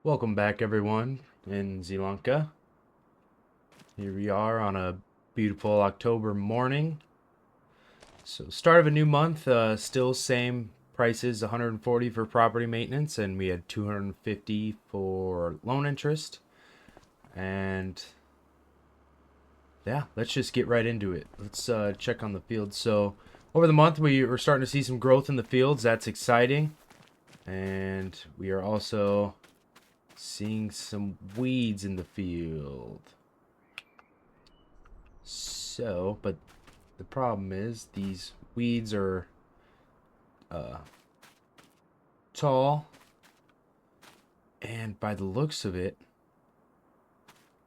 Welcome back, everyone, in Sri Lanka. Here we are on a beautiful October morning. So, start of a new month, still same prices, 140 for property maintenance, and we had 250 for loan interest. And yeah, let's just get right into it. Let's check on the field. So, over the month, we were starting to see some growth in the fields. That's exciting. And we are also seeing some weeds in the field. So, but the problem is these weeds are tall, and by the looks of it,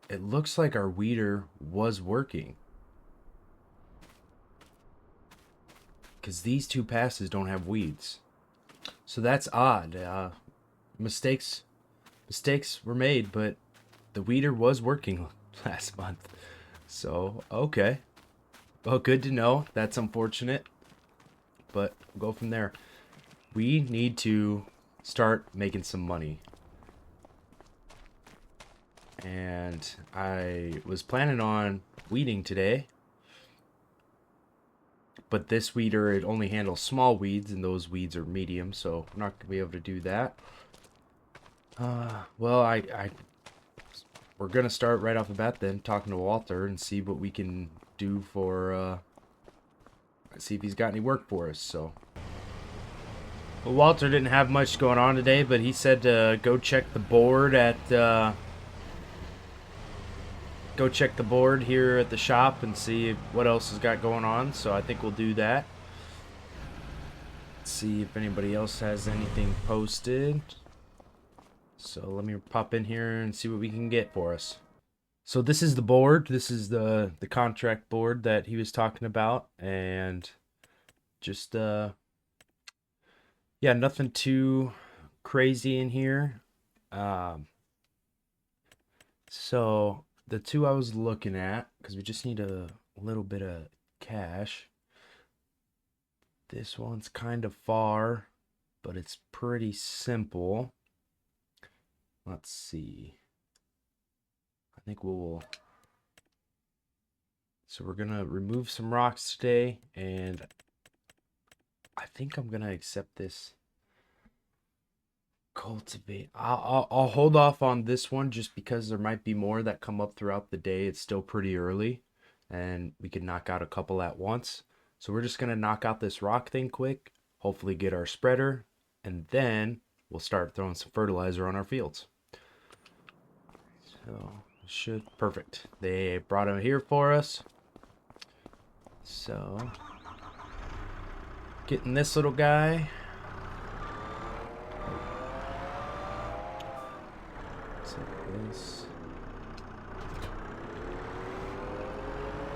it looks like our weeder was working. Because these two passes don't have weeds. So that's odd. Mistakes were made, but the weeder was working last month. So, okay. Well, good to know. That's unfortunate. But we'll go from there. We need to start making some money. And I was planning on weeding today. But this weeder, it only handles small weeds, and those weeds are medium, so I'm not going to be able to do that. Well, we're going to start right off the bat then, talking to Walter and see what we can do for, see if he's got any work for us, so. Well, Walter didn't have much going on today, but he said to go check the board at, go check the board here at the shop and see what else has got going on, so I think we'll do that. See if anybody else has anything posted. So let me pop in here and see what we can get for us. So this is the board. This is the contract board that he was talking about, and just yeah, nothing too crazy in here. So the two I was looking at, because we just need a little bit of cash. This one's kind of far, but it's pretty simple. Let's see. I think we'll... So we're going to remove some rocks today, and I think I'm going to accept this cultivate. I'll hold off on this one just because there might be more that come up throughout the day. It's still pretty early, and we can knock out a couple at once. So we're just going to knock out this rock thing quick, hopefully get our spreader, and then we'll start throwing some fertilizer on our fields. So, perfect. They brought him here for us. So, getting this little guy. So this.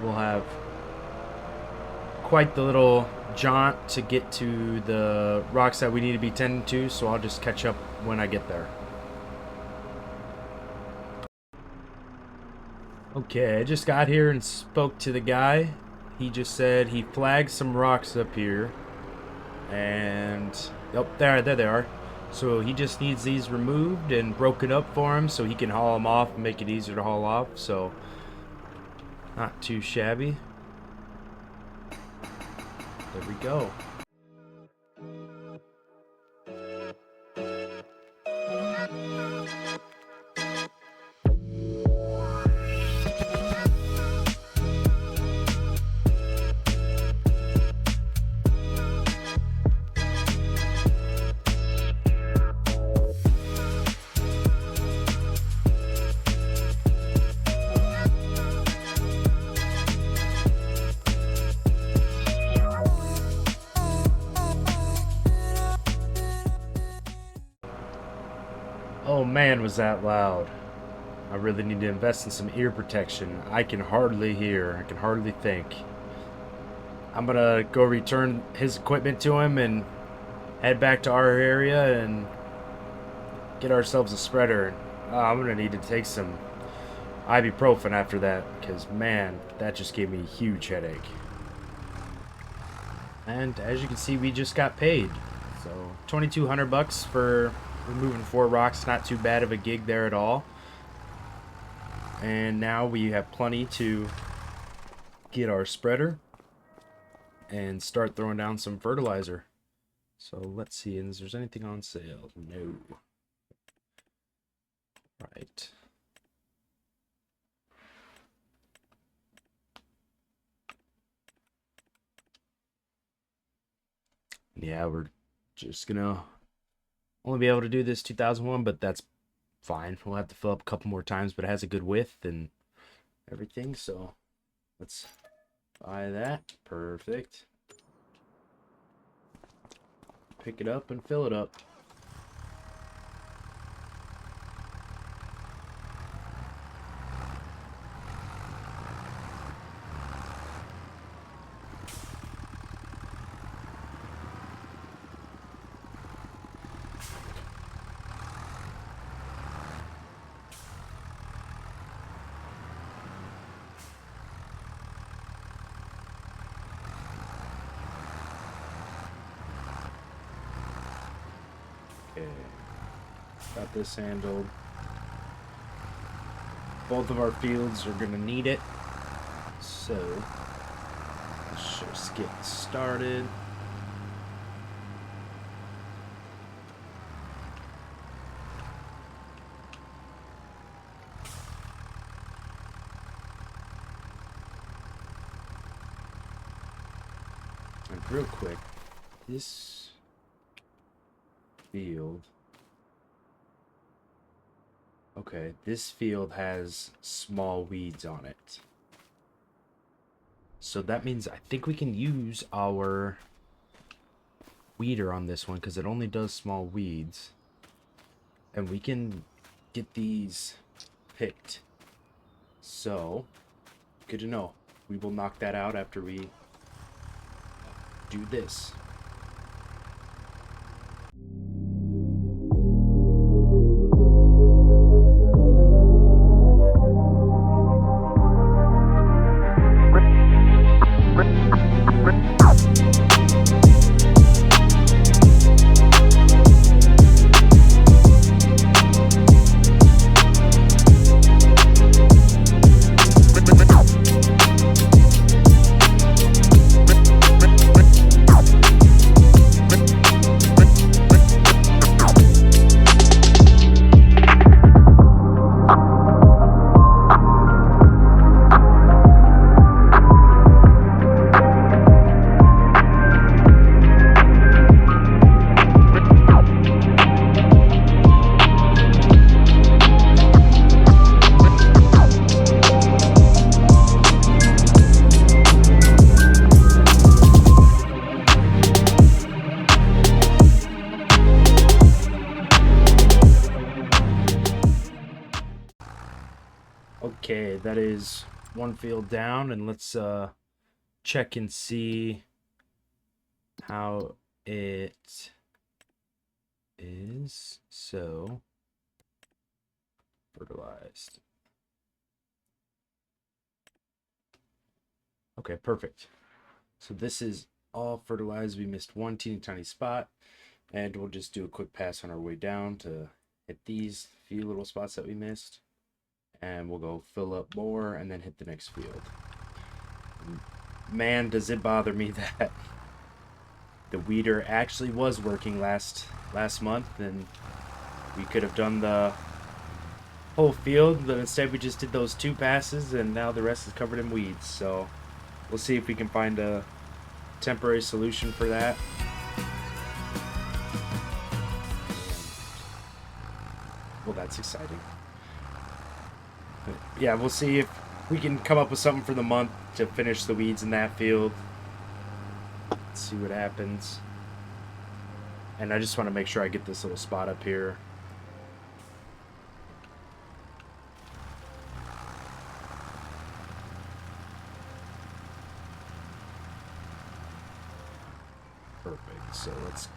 We'll have quite the little jaunt to get to the rocks that we need to be tending to, so I'll just catch up when I get there. Okay, I just got here and spoke to the guy. He just said he flagged some rocks up here. And, yep, there they are. So he just needs these removed and broken up for him so he can haul them off and make it easier to haul off. So, not too shabby. There we go. Oh man, was that loud. I really need to invest in some ear protection. I can hardly hear. I can hardly think. I'm gonna go return his equipment to him and head back to our area and get ourselves a spreader. I'm gonna need to take some ibuprofen after that, because man, that just gave me a huge headache. And as you can see, we just got paid. So $2,200 for Removing 4 rocks, not too bad of a gig there at all. And now we have plenty to get our spreader and start throwing down some fertilizer. So let's see, is there anything on sale? No. Right. Yeah, we're just gonna only be able to do this 2001, but that's fine. We'll have to fill up a couple more times, but it has a good width and everything, so let's buy that. Perfect. Pick it up and fill it up. Okay, got this handled. Both of our fields are gonna need it, so let's just get started. And real quick, this field. Okay, this field has small weeds on it. So that means I think we can use our weeder on this one because it only does small weeds. And we can get these picked. So, good to know. We will knock that out after we do this. Okay, that is one field down, and let's check and see how it is. So, fertilized. Okay, perfect. So this is all fertilized. We missed one teeny tiny spot, and we'll just do a quick pass on our way down to hit these few little spots that we missed. And we'll go fill up more and then hit the next field. Man, does it bother me that the weeder actually was working last month, and we could have done the whole field, but instead we just did those 2 passes, and now the rest is covered in weeds. So we'll see if we can find a temporary solution for that. Well, that's exciting. But yeah, we'll see if we can come up with something for the month to finish the weeds in that field. Let's see what happens. And I just want to make sure I get this little spot up here. Perfect. So let's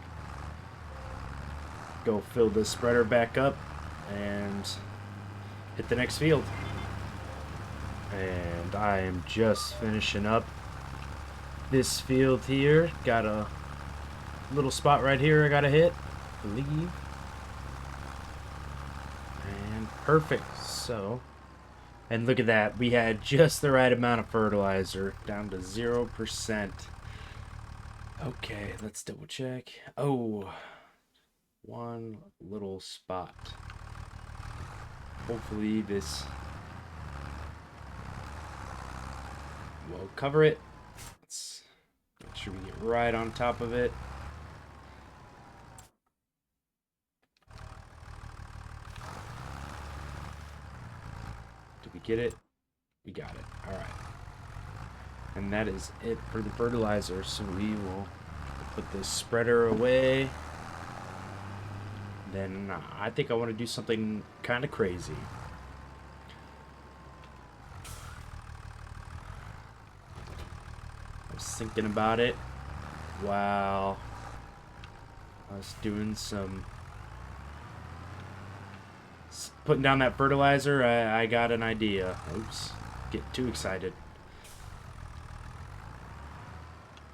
go fill this spreader back up and hit the next field. And I am just finishing up this field here. Got a little spot right here I gotta hit, I believe. Perfect. So, and look at that. We had just the right amount of fertilizer, down to 0%. Okay, let's double check. Oh, one little spot. Hopefully this will cover it. Let's make sure we get right on top of it. Did we get it? We got it. All right. And that is it for the fertilizer. So we will put this spreader away. Then I think I want to do something kind of crazy. I was thinking about it while I was doing some putting down that fertilizer. I got an idea. Oops, get too excited.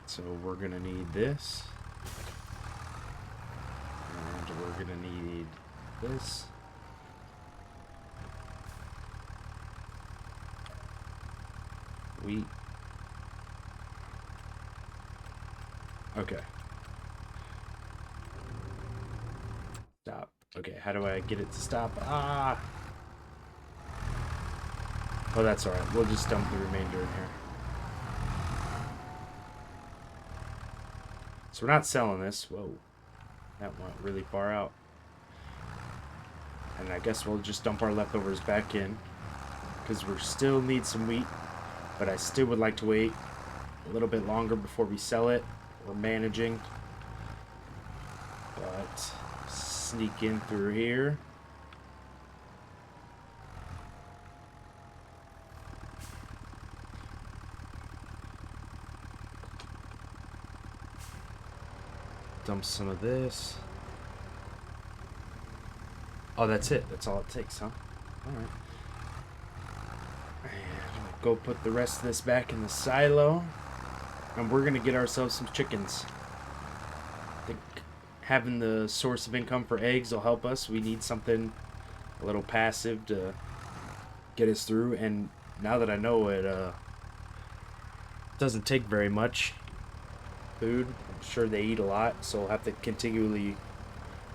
So we're gonna need this, and we're gonna need this. Wheat. Okay. Stop. Okay, how do I get it to stop? Ah! Oh, that's alright. We'll just dump the remainder in here. So we're not selling this. Whoa. That went really far out. And I guess we'll just dump our leftovers back in, because we still need some wheat. But I still would like to wait a little bit longer before we sell it. We're managing. But sneak in through here. Dump some of this. Oh, that's it. That's all it takes, huh? Alright. And we'll go put the rest of this back in the silo. And we're going to get ourselves some chickens. I think having the source of income for eggs will help us. We need something a little passive to get us through. And now that I know it doesn't take very much food, I'm sure they eat a lot, so we'll have to continually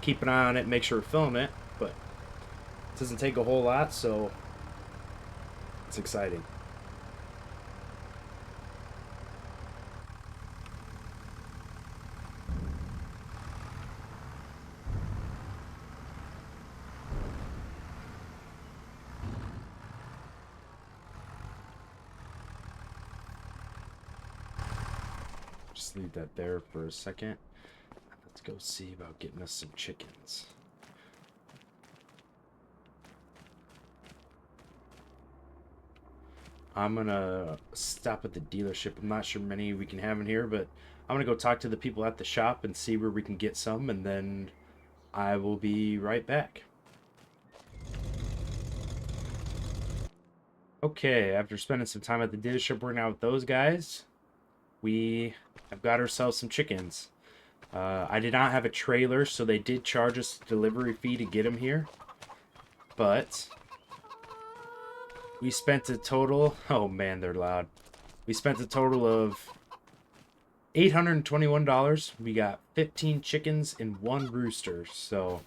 keep an eye on it, make sure we're filling it. But it doesn't take a whole lot, so it's exciting. Just leave that there for a second. Let's go see about getting us some chickens. I'm gonna stop at the dealership. I'm not sure many we can have in here, but I'm gonna go talk to the people at the shop and see where we can get some, and then I will be right back. Okay, after spending some time at the dealership working out with those guys, we have got ourselves some chickens. I did not have a trailer, so they did charge us a delivery fee to get them here. But we spent a total... Oh man, they're loud. We spent a total of $821. We got 15 chickens and 1 rooster. So,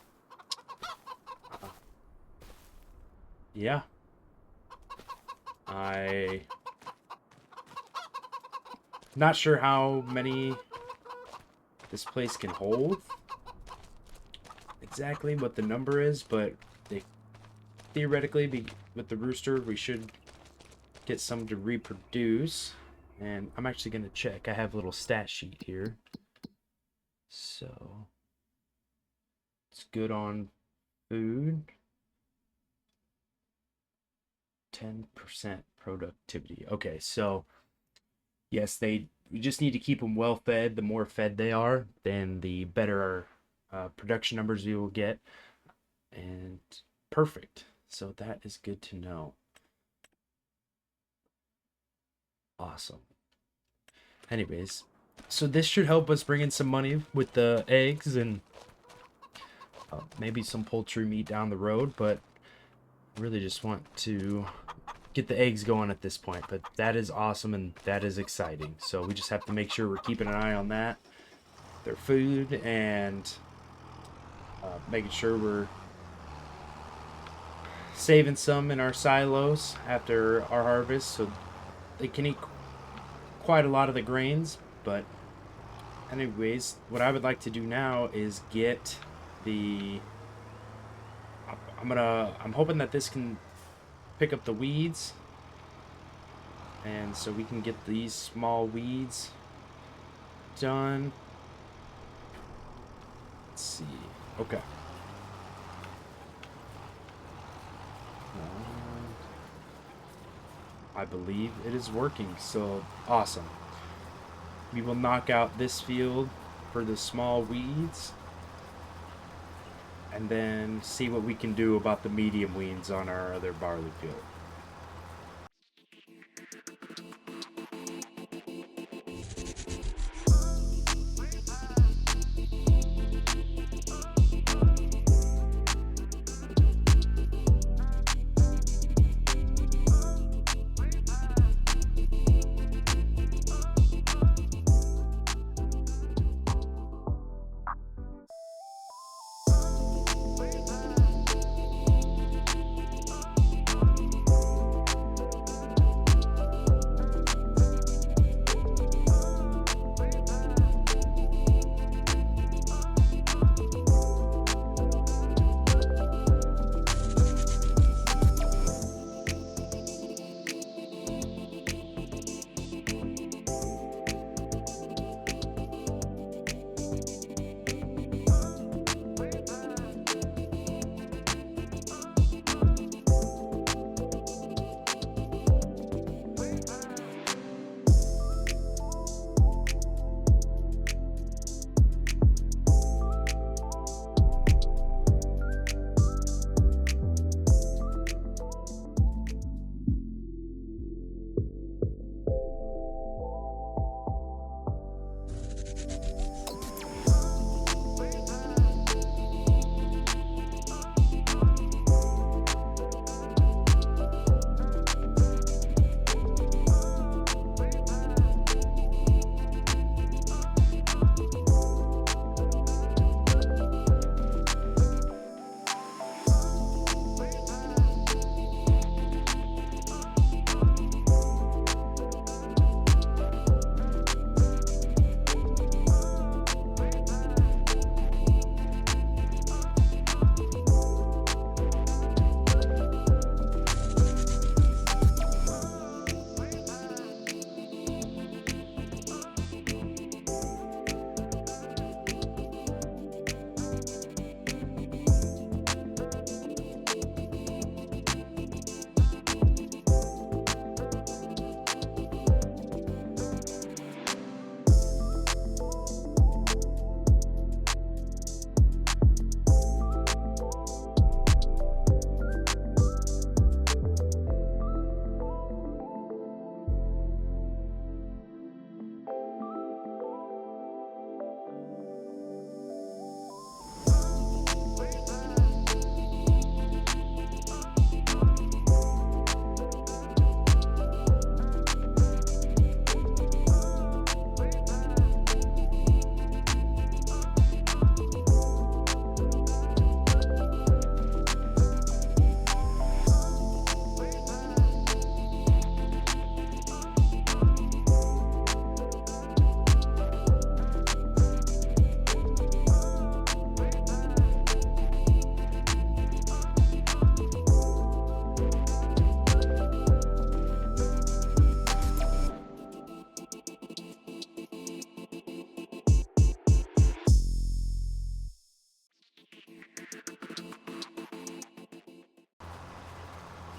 yeah. Not sure how many this place can hold. Exactly what the number is, but they theoretically, with the rooster, we should get some to reproduce. And I'm actually going to check. I have a little stat sheet here. So, it's good on food. 10% productivity. Okay, so, yes, we just need to keep them well fed. The more fed they are, then the better production numbers we will get. And perfect. So that is good to know. Awesome. Anyways, so this should help us bring in some money with the eggs and maybe some poultry meat down the road. But Really just want to get the eggs going at this point, but that is awesome and that is exciting. So we just have to make sure we're keeping an eye on that, their food, and making sure we're saving some in our silos after our harvest so they can eat quite a lot of the grains. But anyways, what I would like to do now is get the I'm hoping that this can pick up the weeds, and so we can get these small weeds done. Let's see. Okay. I believe it is working, so awesome. We will knock out this field for the small weeds, and then see what we can do about the medium weeds on our other barley field.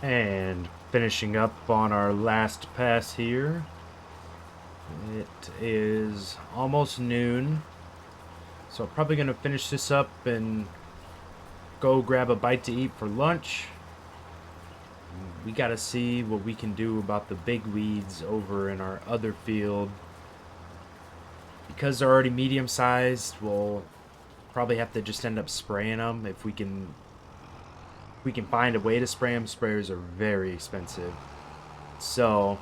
And finishing up on our last pass here. It is almost noon, so I'm probably going to finish this up and go grab a bite to eat for lunch. We got to see what we can do about the big weeds over in our other field. Because they're already medium sized, we'll probably have to just end up spraying them if we can we can find a way to spray them. Sprayers are very expensive. So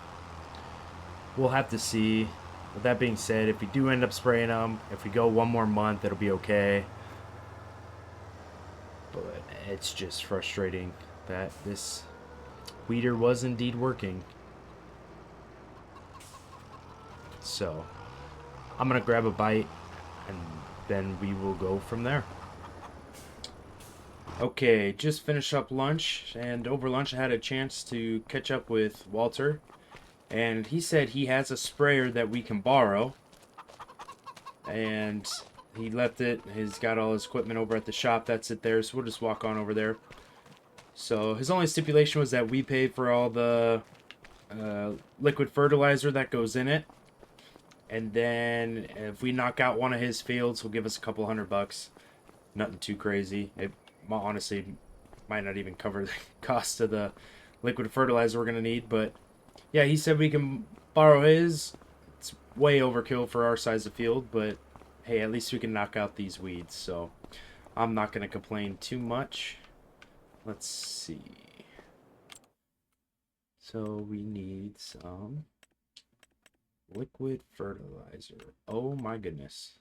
we'll have to see. With that being said, if we do end up spraying them, if we go one more month, it'll be okay. But it's just frustrating that this weeder was indeed working. So I'm gonna grab a bite and then we will go from there. Okay, just finished up lunch, and over lunch I had a chance to catch up with Walter, and he said he has a sprayer that we can borrow, and he left it. He's got all his equipment over at the shop. That's it there, so we'll just walk on over there. So his only stipulation was that we pay for all the liquid fertilizer that goes in it, and then if we knock out one of his fields, he'll give us a couple $100. Nothing too crazy. It honestly might not even cover the cost of the liquid fertilizer we're gonna need, but yeah, he said we can borrow his. It's way overkill for our size of field, but hey, at least we can knock out these weeds, so I'm not gonna complain too much. Let's see. So we need some liquid fertilizer. Oh my goodness.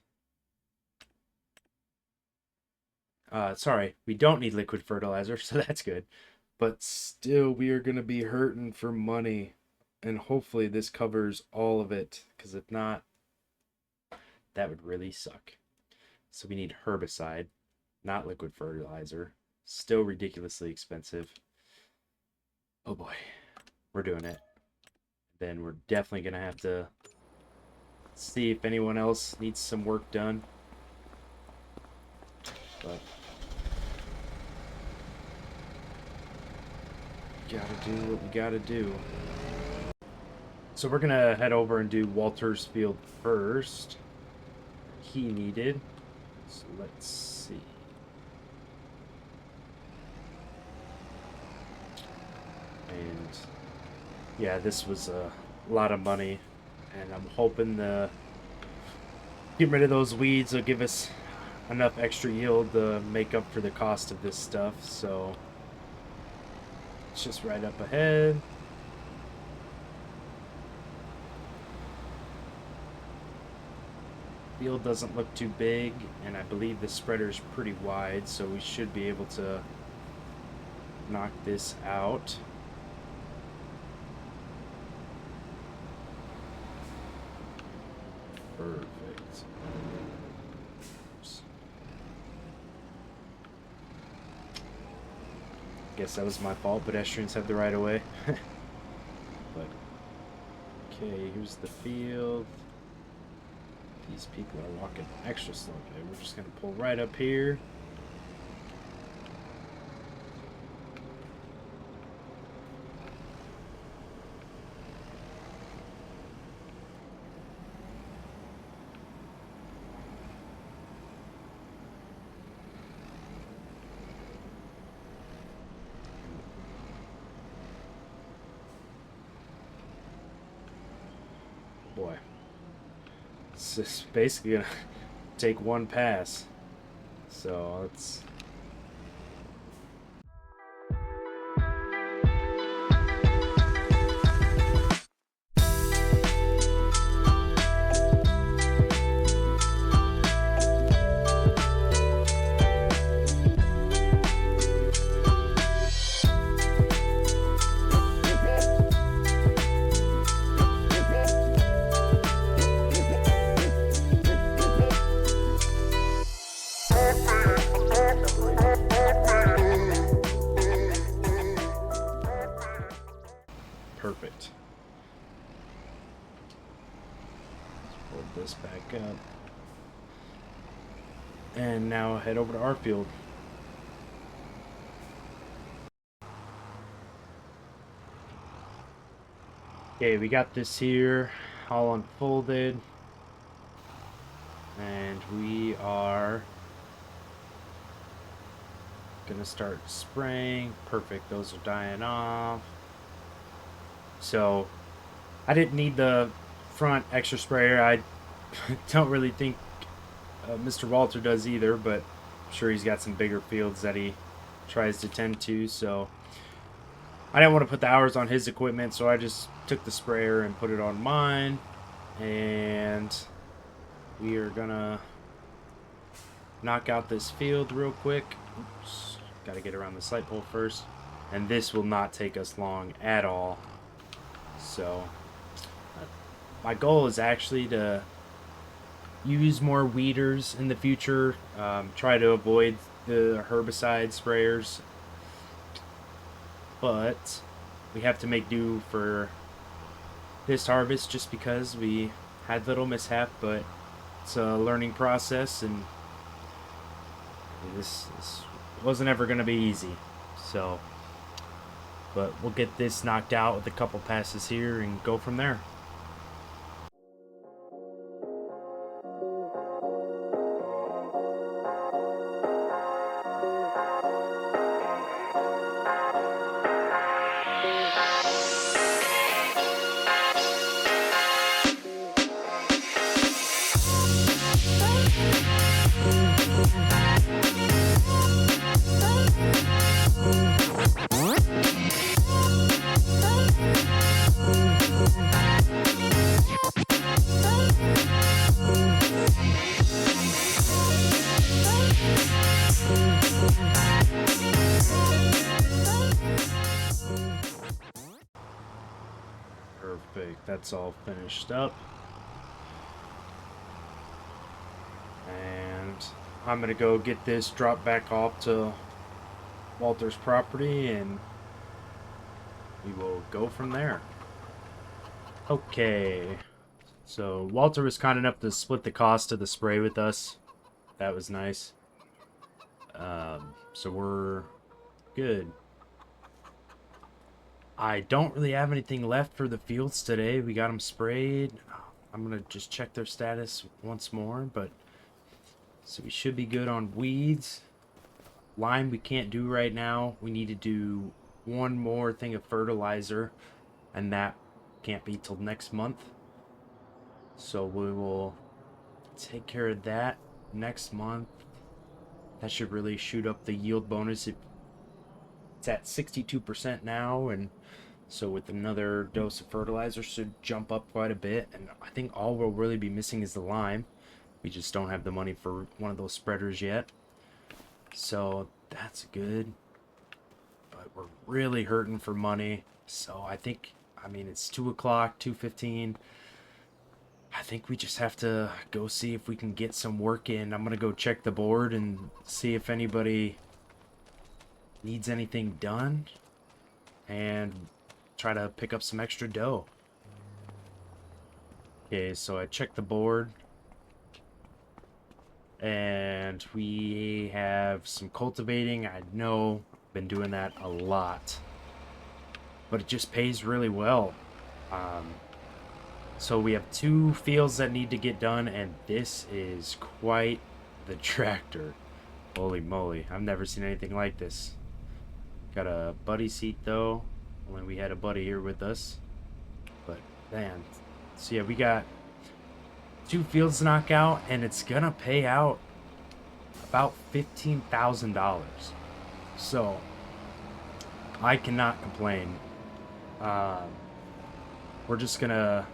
Sorry, we don't need liquid fertilizer, so that's good. But still, we are going to be hurting for money. And hopefully this covers all of it, because if not, that would really suck. So we need herbicide, not liquid fertilizer. Still ridiculously expensive. Oh boy, we're doing it. Then we're definitely going to have to see if anyone else needs some work done. But gotta do what we gotta do. So we're gonna head over and do Walter's field first. He needed. So let's see. And yeah, this was a lot of money, and I'm hoping the getting rid of those weeds will give us enough extra yield to make up for the cost of this stuff. So it's just right up ahead. Field doesn't look too big, and I believe the spreader's pretty wide, so we should be able to knock this out. Perfect. Guess that was my fault. Pedestrians have the right of way. But okay, here's the field. These people are walking extra slow today. We're just gonna pull right up here. Boy, it's just basically gonna take one pass. So let's. Perfect. Let's pull this back up. And now head over to our field. Okay, we got this here all unfolded. And we are gonna start spraying. Perfect, those are dying off. So I didn't need the front extra sprayer. I don't really think Mr. Walter does either, but I'm sure he's got some bigger fields that he tries to tend to, so I didn't want to put the hours on his equipment, so I just took the sprayer and put it on mine, and we are gonna knock out this field real quick. Oops, gotta get around the light pole first, and this will not take us long at all. So my goal is actually to use more weeders in the future, try to avoid the herbicide sprayers, but we have to make do for this harvest just because we had little mishap, but it's a learning process, and this wasn't ever going to be easy. So, but we'll get this knocked out with a couple passes here and go from there. Perfect, that's all finished up. And I'm gonna go get this dropped back off to Walter's property, and we will go from there. Okay, so Walter was kind enough to split the cost of the spray with us. That was nice. So we're good. I don't really have anything left for the fields today. We got them sprayed. I'm gonna just check their status once more, but so we should be good on weeds. Lime we can't do right now. We need to do one more thing of fertilizer, and that can't be till next month. So we will take care of that next month. That should really shoot up the yield bonus. It's at 62% now, and so with another dose of fertilizer should jump up quite a bit. And I think all we'll really be missing is the lime. We just don't have the money for one of those spreaders yet, so that's good. But we're really hurting for money, so I think, I mean, it's 2 o'clock, 2:15. I think we just have to go see if we can get some work in. I'm gonna go check the board and see if anybody needs anything done, and try to pick up some extra dough. Okay, so I checked the board, and we have some cultivating. I know, been doing that a lot, but it just pays really well. So we have 2 fields that need to get done, and this is quite the tractor. Holy moly, I've never seen anything like this. Got a buddy seat though, only we had a buddy here with us. But man, so yeah, we got 2 fields to knock out, and it's gonna pay out about $15,000. So I cannot complain. We're just gonna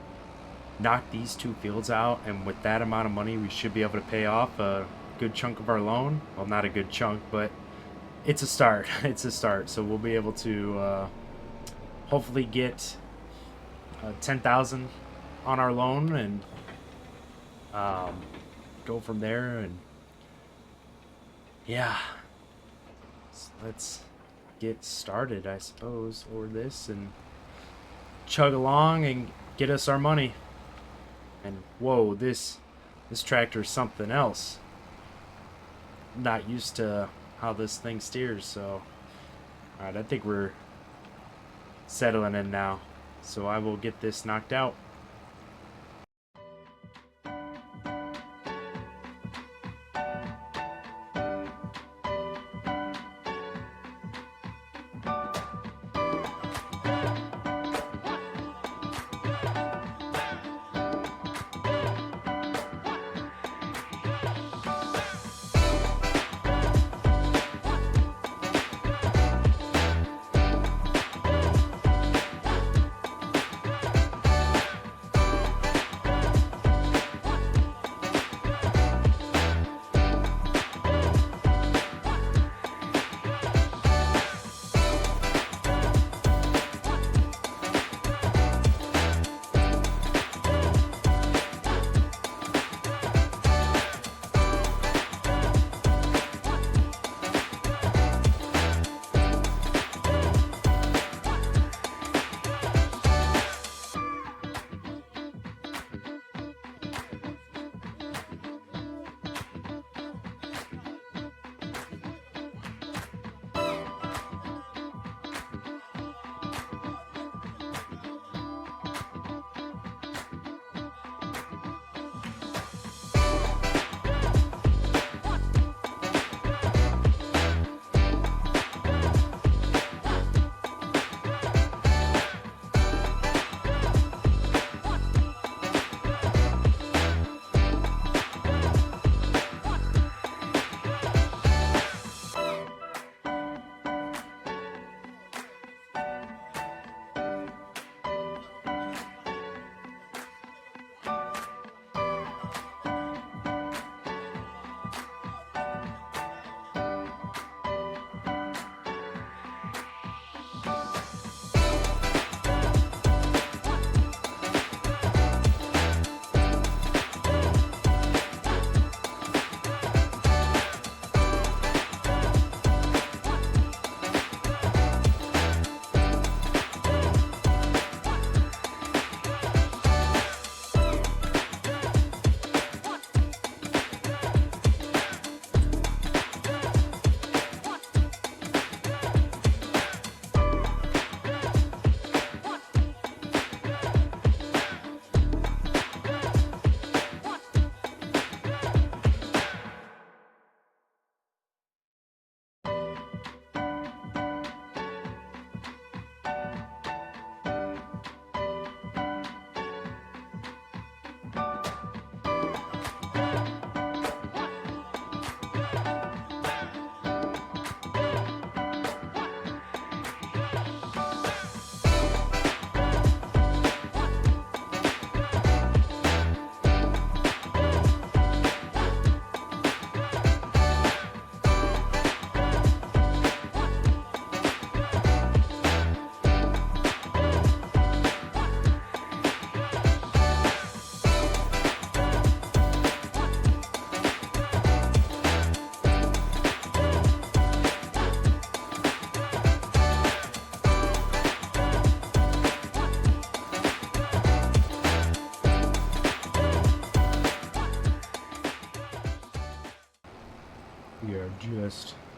knock these 2 fields out, and with that amount of money we should be able to pay off a good chunk of our loan. Well, not a good chunk, but it's a start. It's a start. So we'll be able to hopefully get $10,000 on our loan, and go from there. And yeah, so let's get started, I suppose, or this, and chug along and get us our money. And whoa, this tractor is something else. Not used to how this thing steers, so alright, I think we're settling in now, so I will get this knocked out.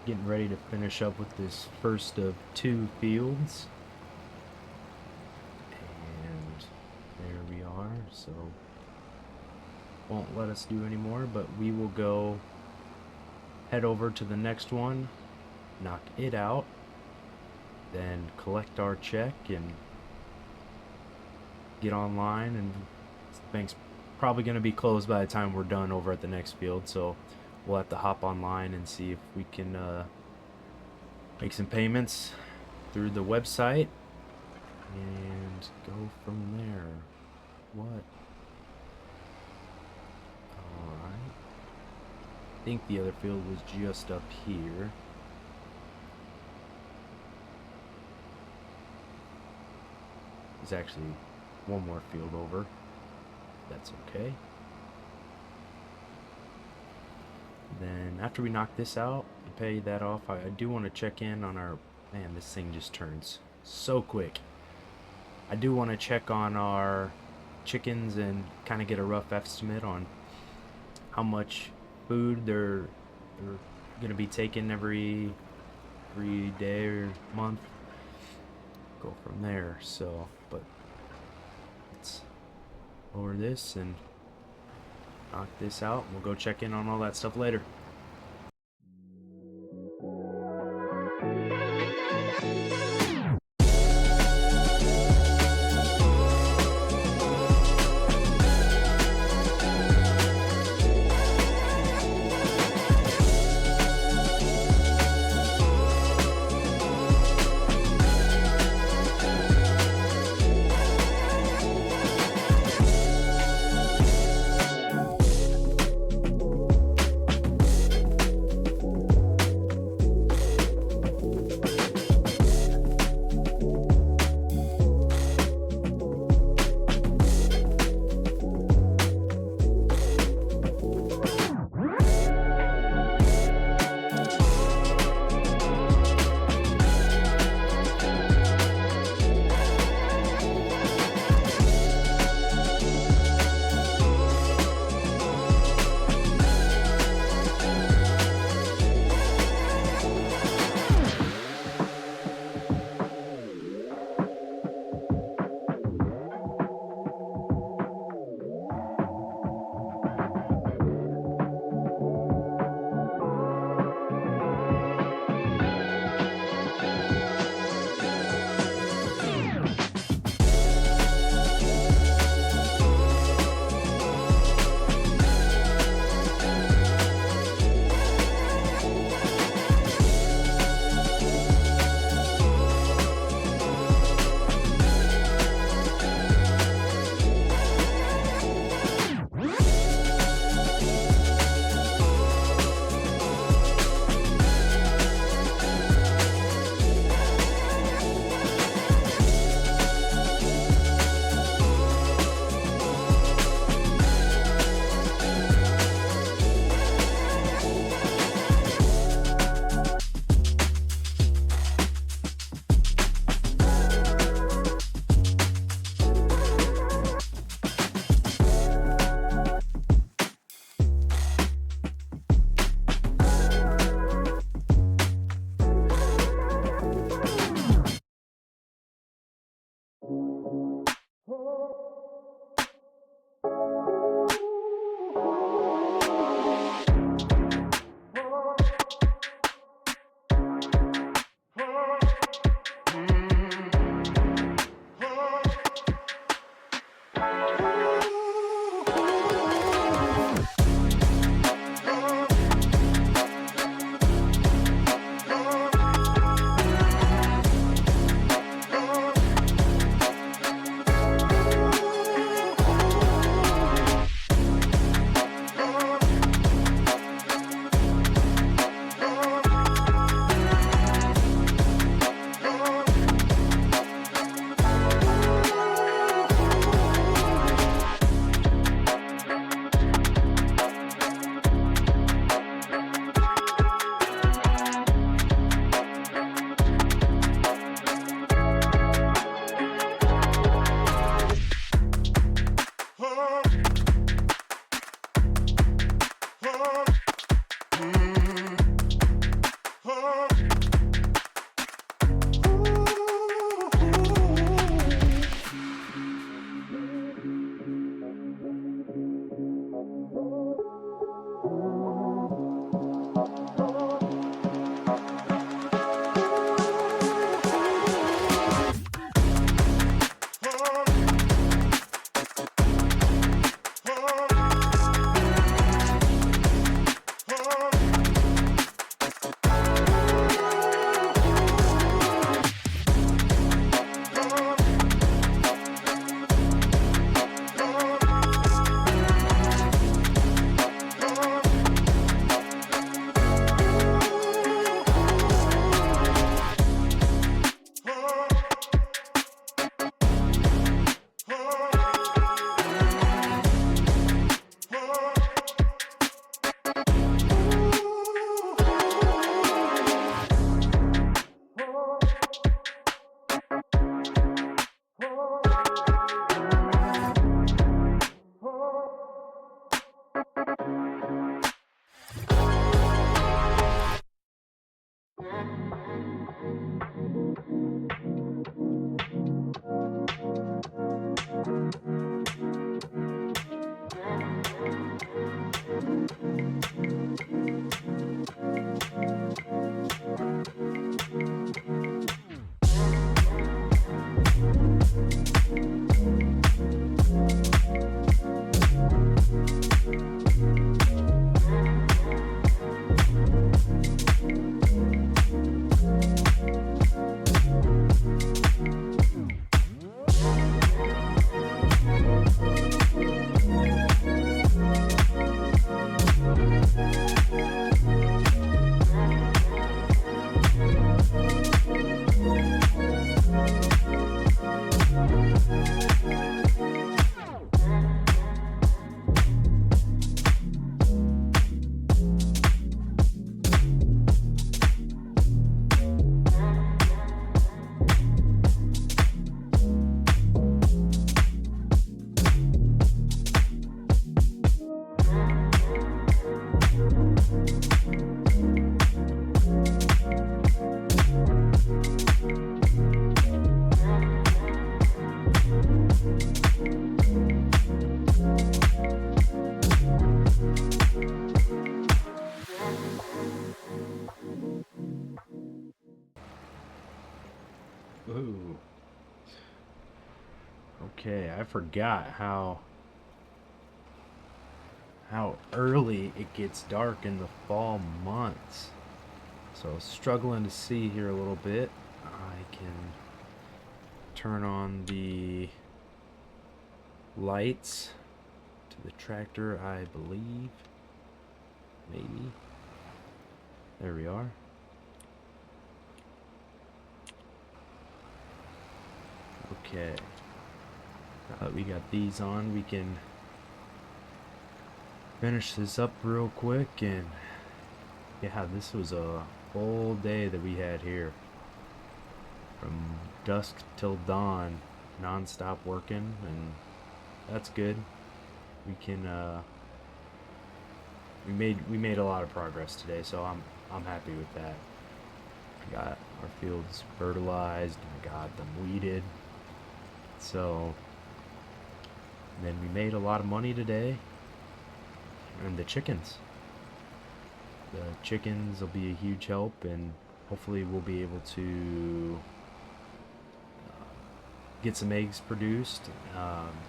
getting ready to finish up with this first of 2 fields. And there we are. So won't let us do anymore, but we will go head over to the next one, knock it out, then collect our check and get online. And the bank's probably going to be closed by the time we're done over at the next field, so we'll have to hop online and see if we can make some payments through the website and go from there. What? Alright. I think the other field was just up here. There's actually one more field over. That's okay. Then after we knock this out and pay that off, I do want to check in on our... Man, this thing just turns so quick. I do want to check on our chickens and kind of get a rough estimate on how much food they're going to be taking every day or month. Go from there. So, but let's lower this and knock this out. We'll go check in on all that stuff later. Ooh. Okay, I forgot how early it gets dark in the fall months. So struggling to see here a little bit. I can turn on the lights to the tractor, I believe. Maybe. There we are. Okay. Now that we got these on, we can finish this up real quick. And yeah, this was a full day that we had here. From dusk till dawn, non-stop working, and that's good. We can we made a lot of progress today, so I'm happy with that. We got our fields fertilized, we got them weeded. So then we made a lot of money today. And the chickens. The chickens will be a huge help, and hopefully we'll be able to get some eggs produced.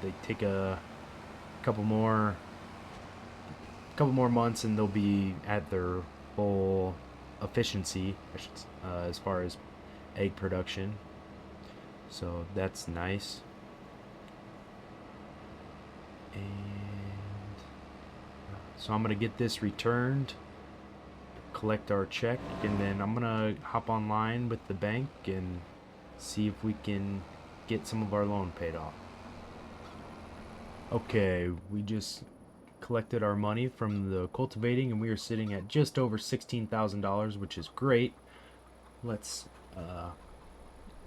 They take a couple more months, and they'll be at their full efficiency, as far as egg production. So that's nice. And so I'm gonna get this returned, collect our check, and then I'm gonna hop online with the bank and see if we can get some of our loan paid off. Okay, we just collected our money from the cultivating, and we are sitting at just over $16,000, which is great. Let's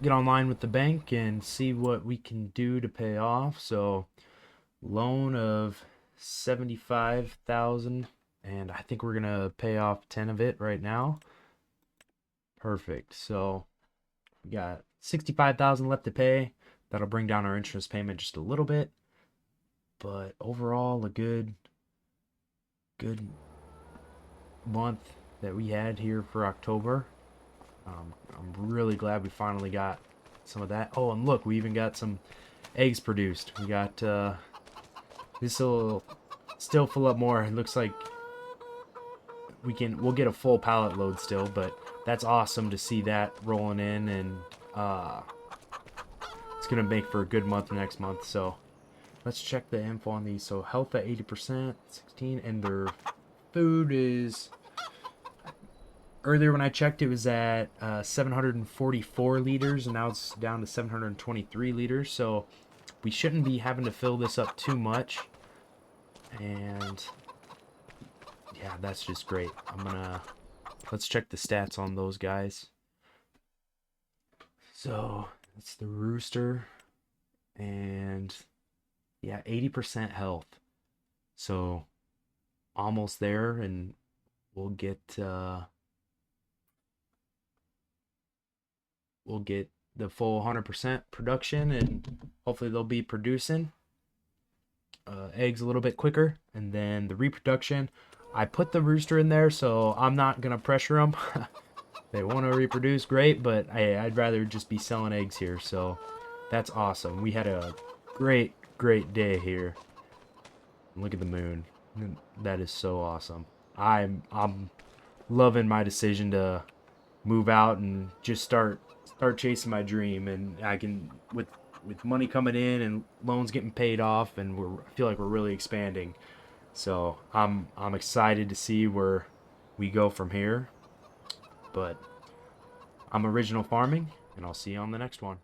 get online with the bank and see what we can do to pay off. So loan of 75,000, and I think we're gonna pay off 10 of it right now. Perfect. So we got 65,000 left to pay. That'll bring down our interest payment just a little bit, but overall a good month that we had here for October. I'm really glad we finally got some of that. Oh, and look, we even got some eggs produced. We got this will still fill up more. It looks like we'll get a full pallet load still, but that's awesome to see that rolling in, and it's gonna make for a good month next month. So let's check the info on these. So health at 80%, 16, and their food is, earlier when I checked, it was at 744 liters, and now it's down to 723 liters. So we shouldn't be having to fill this up too much. And yeah, that's just great. Let's check the stats on those guys. So it's the rooster, and yeah, 80% health. So almost there, and we'll get the full 100% production, and hopefully they'll be producing eggs a little bit quicker. And then the reproduction, I put the rooster in there, so I'm not gonna pressure them. They want to reproduce, great, but I'd rather just be selling eggs here. So That's awesome. We had a great day here. Look at the moon. That is so awesome. I'm loving my decision to move out and just start chasing my dream. And I can with money coming in and loans getting paid off, and I feel like we're really expanding. So I'm excited to see where we go from here. But I'm Original Farming, and I'll see you on the next one.